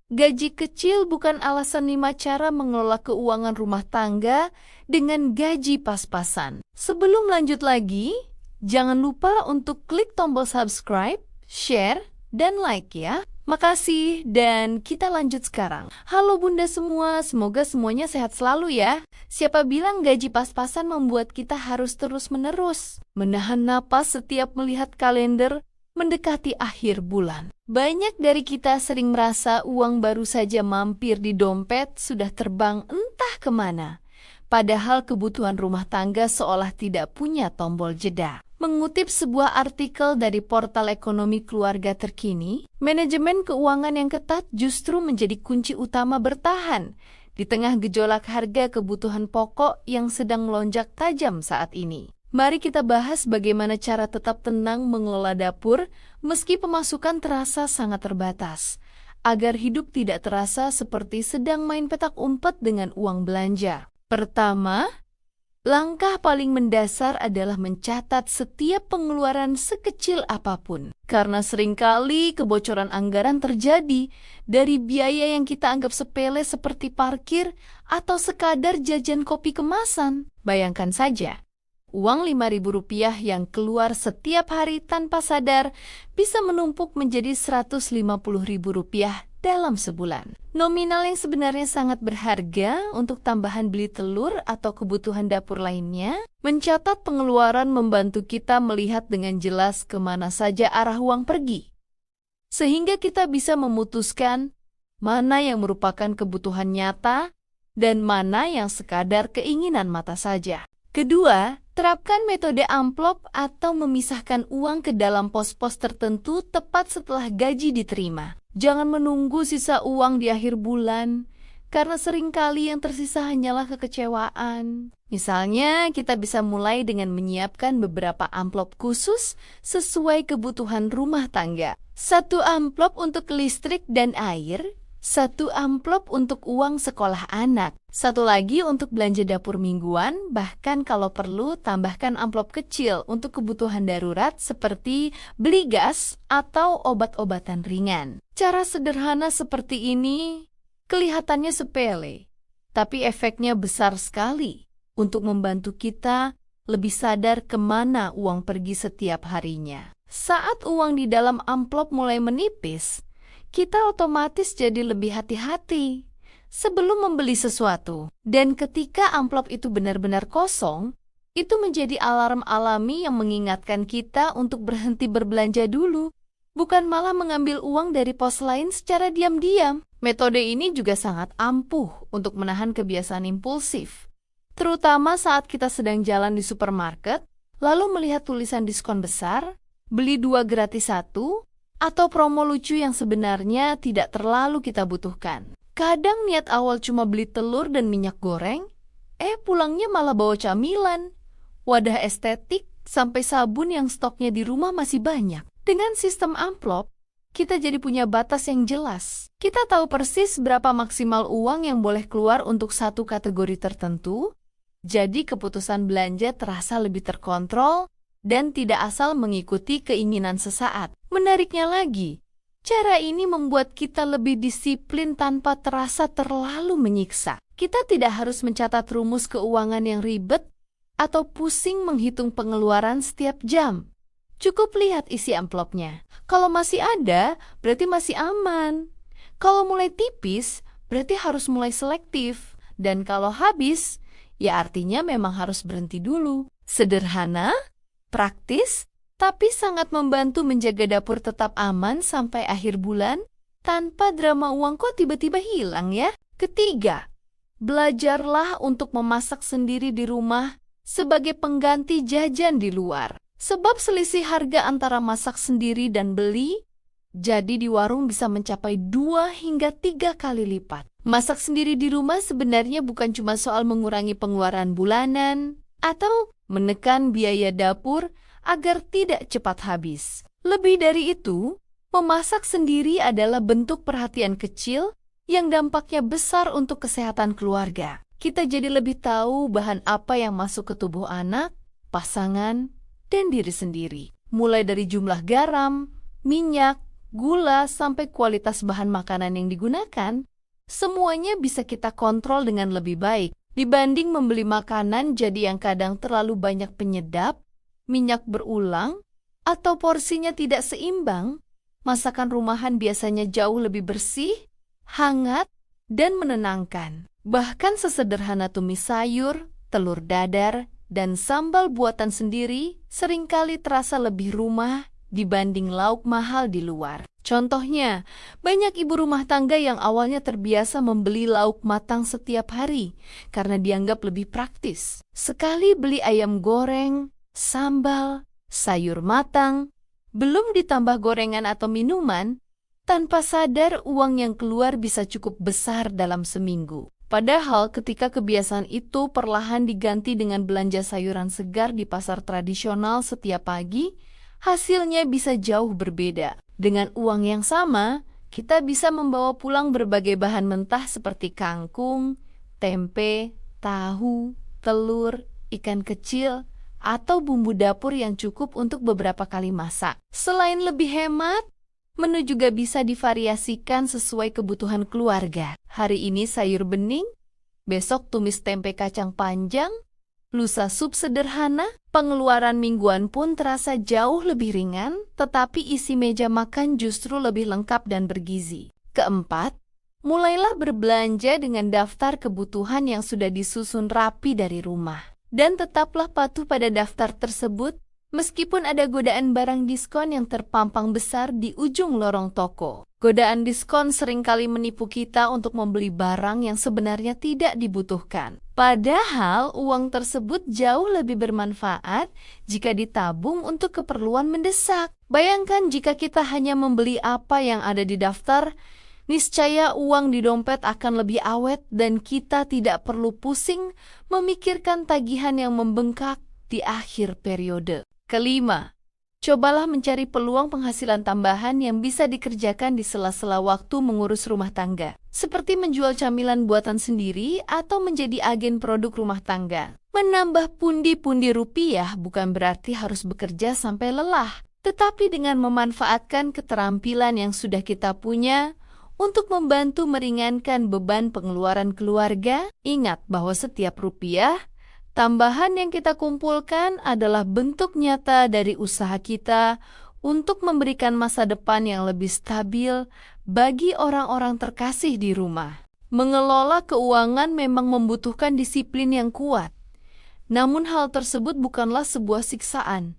Gaji kecil bukan alasan 5 cara mengelola keuangan rumah tangga dengan gaji pas-pasan. Sebelum lanjut lagi, jangan lupa untuk klik tombol subscribe, share, dan like ya. Makasih, dan kita lanjut sekarang. Halo bunda semua, semoga semuanya sehat selalu ya. Siapa bilang gaji pas-pasan membuat kita harus terus-menerus menahan napas setiap melihat kalender mendekati akhir bulan? Banyak dari kita sering merasa uang baru saja mampir di dompet sudah terbang entah kemana. Padahal kebutuhan rumah tangga seolah tidak punya tombol jeda. Mengutip sebuah artikel dari portal ekonomi keluarga terkini, manajemen keuangan yang ketat justru menjadi kunci utama bertahan di tengah gejolak harga kebutuhan pokok yang sedang melonjak tajam saat ini. Mari kita bahas bagaimana cara tetap tenang mengelola dapur meski pemasukan terasa sangat terbatas, agar hidup tidak terasa seperti sedang main petak umpet dengan uang belanja. Pertama, langkah paling mendasar adalah mencatat setiap pengeluaran sekecil apapun. Karena seringkali kebocoran anggaran terjadi dari biaya yang kita anggap sepele seperti parkir atau sekadar jajan kopi kemasan. Bayangkan saja, uang Rp5.000 yang keluar setiap hari tanpa sadar bisa menumpuk menjadi Rp150.000 dalam sebulan. Nominal yang sebenarnya sangat berharga untuk tambahan beli telur atau kebutuhan dapur lainnya. Mencatat pengeluaran membantu kita melihat dengan jelas kemana saja arah uang pergi, sehingga kita bisa memutuskan mana yang merupakan kebutuhan nyata dan mana yang sekadar keinginan mata saja. Kedua, terapkan metode amplop atau memisahkan uang ke dalam pos-pos tertentu tepat setelah gaji diterima. Jangan menunggu sisa uang di akhir bulan, karena seringkali yang tersisa hanyalah kekecewaan. Misalnya, kita bisa mulai dengan menyiapkan beberapa amplop khusus sesuai kebutuhan rumah tangga. 1 amplop untuk listrik dan air, 1 amplop untuk uang sekolah anak, 1 lagi untuk belanja dapur mingguan, bahkan kalau perlu tambahkan amplop kecil untuk kebutuhan darurat seperti beli gas atau obat-obatan ringan. Cara sederhana seperti ini kelihatannya sepele, tapi efeknya besar sekali untuk membantu kita lebih sadar kemana uang pergi setiap harinya. Saat uang di dalam amplop mulai menipis, kita otomatis jadi lebih hati-hati sebelum membeli sesuatu. Dan ketika amplop itu benar-benar kosong, itu menjadi alarm alami yang mengingatkan kita untuk berhenti berbelanja dulu, bukan malah mengambil uang dari pos lain secara diam-diam. Metode ini juga sangat ampuh untuk menahan kebiasaan impulsif, terutama saat kita sedang jalan di supermarket, lalu melihat tulisan diskon besar, beli 2 gratis 1, atau promo lucu yang sebenarnya tidak terlalu kita butuhkan. Kadang niat awal cuma beli telur dan minyak goreng, pulangnya malah bawa camilan, wadah estetik, sampai sabun yang stoknya di rumah masih banyak. Dengan sistem amplop, kita jadi punya batas yang jelas. Kita tahu persis berapa maksimal uang yang boleh keluar untuk satu kategori tertentu, jadi keputusan belanja terasa lebih terkontrol dan tidak asal mengikuti keinginan sesaat. Menariknya lagi, cara ini membuat kita lebih disiplin tanpa terasa terlalu menyiksa. Kita tidak harus mencatat rumus keuangan yang ribet atau pusing menghitung pengeluaran setiap jam. Cukup lihat isi amplopnya. Kalau masih ada, berarti masih aman. Kalau mulai tipis, berarti harus mulai selektif. Dan kalau habis, ya artinya memang harus berhenti dulu. Sederhana, praktis, tapi sangat membantu menjaga dapur tetap aman sampai akhir bulan tanpa drama uang kok tiba-tiba hilang ya. Ketiga, belajarlah untuk memasak sendiri di rumah sebagai pengganti jajan di luar. Sebab selisih harga antara masak sendiri dan beli, jadi di warung bisa mencapai 2 hingga 3 kali lipat. Masak sendiri di rumah sebenarnya bukan cuma soal mengurangi pengeluaran bulanan atau menekan biaya dapur agar tidak cepat habis. Lebih dari itu, memasak sendiri adalah bentuk perhatian kecil yang dampaknya besar untuk kesehatan keluarga. Kita jadi lebih tahu bahan apa yang masuk ke tubuh anak, pasangan, dan diri sendiri. Mulai dari jumlah garam, minyak, gula, sampai kualitas bahan makanan yang digunakan, semuanya bisa kita kontrol dengan lebih baik dibanding membeli makanan jadi yang kadang terlalu banyak penyedap, minyak berulang, atau porsinya tidak seimbang. Masakan rumahan biasanya jauh lebih bersih, hangat, dan menenangkan. Bahkan sesederhana tumis sayur, telur dadar, dan sambal buatan sendiri seringkali terasa lebih rumah dibanding lauk mahal di luar. Contohnya, banyak ibu rumah tangga yang awalnya terbiasa membeli lauk matang setiap hari karena dianggap lebih praktis. Sekali beli ayam goreng, sambal, sayur matang, belum ditambah gorengan atau minuman, tanpa sadar uang yang keluar bisa cukup besar dalam seminggu. Padahal ketika kebiasaan itu perlahan diganti dengan belanja sayuran segar di pasar tradisional setiap pagi, hasilnya bisa jauh berbeda. Dengan uang yang sama, kita bisa membawa pulang berbagai bahan mentah seperti kangkung, tempe, tahu, telur, ikan kecil, atau bumbu dapur yang cukup untuk beberapa kali masak. Selain lebih hemat, menu juga bisa divariasikan sesuai kebutuhan keluarga. Hari ini sayur bening, besok tumis tempe kacang panjang, lusa sup sederhana. Pengeluaran mingguan pun terasa jauh lebih ringan, tetapi isi meja makan justru lebih lengkap dan bergizi. Keempat, mulailah berbelanja dengan daftar kebutuhan yang sudah disusun rapi dari rumah. Dan tetaplah patuh pada daftar tersebut, meskipun ada godaan barang diskon yang terpampang besar di ujung lorong toko. Godaan diskon seringkali menipu kita untuk membeli barang yang sebenarnya tidak dibutuhkan. Padahal uang tersebut jauh lebih bermanfaat jika ditabung untuk keperluan mendesak. Bayangkan jika kita hanya membeli apa yang ada di daftar, niscaya uang di dompet akan lebih awet dan kita tidak perlu pusing memikirkan tagihan yang membengkak di akhir periode. Kelima, cobalah mencari peluang penghasilan tambahan yang bisa dikerjakan di sela-sela waktu mengurus rumah tangga, seperti menjual camilan buatan sendiri atau menjadi agen produk rumah tangga. Menambah pundi-pundi rupiah bukan berarti harus bekerja sampai lelah, tetapi dengan memanfaatkan keterampilan yang sudah kita punya untuk membantu meringankan beban pengeluaran keluarga. Ingat bahwa setiap rupiah tambahan yang kita kumpulkan adalah bentuk nyata dari usaha kita untuk memberikan masa depan yang lebih stabil bagi orang-orang terkasih di rumah. Mengelola keuangan memang membutuhkan disiplin yang kuat. Namun hal tersebut bukanlah sebuah siksaan,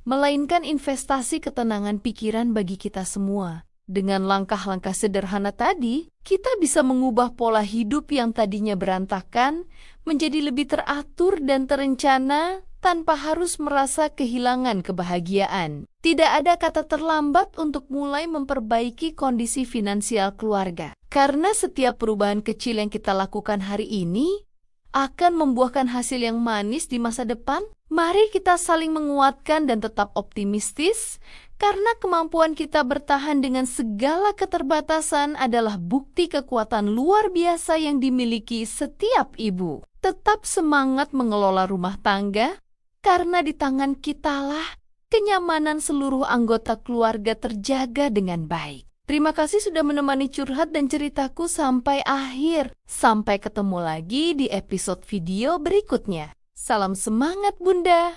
melainkan investasi ketenangan pikiran bagi kita semua. Dengan langkah-langkah sederhana tadi, kita bisa mengubah pola hidup yang tadinya berantakan menjadi lebih teratur dan terencana tanpa harus merasa kehilangan kebahagiaan. Tidak ada kata terlambat untuk mulai memperbaiki kondisi finansial keluarga. Karena setiap perubahan kecil yang kita lakukan hari ini akan membuahkan hasil yang manis di masa depan. Mari kita saling menguatkan dan tetap optimistis, karena kemampuan kita bertahan dengan segala keterbatasan adalah bukti kekuatan luar biasa yang dimiliki setiap ibu. Tetap semangat mengelola rumah tangga, karena di tangan kitalah kenyamanan seluruh anggota keluarga terjaga dengan baik. Terima kasih sudah menemani curhat dan ceritaku sampai akhir. Sampai ketemu lagi di episode video berikutnya. Salam semangat Bunda.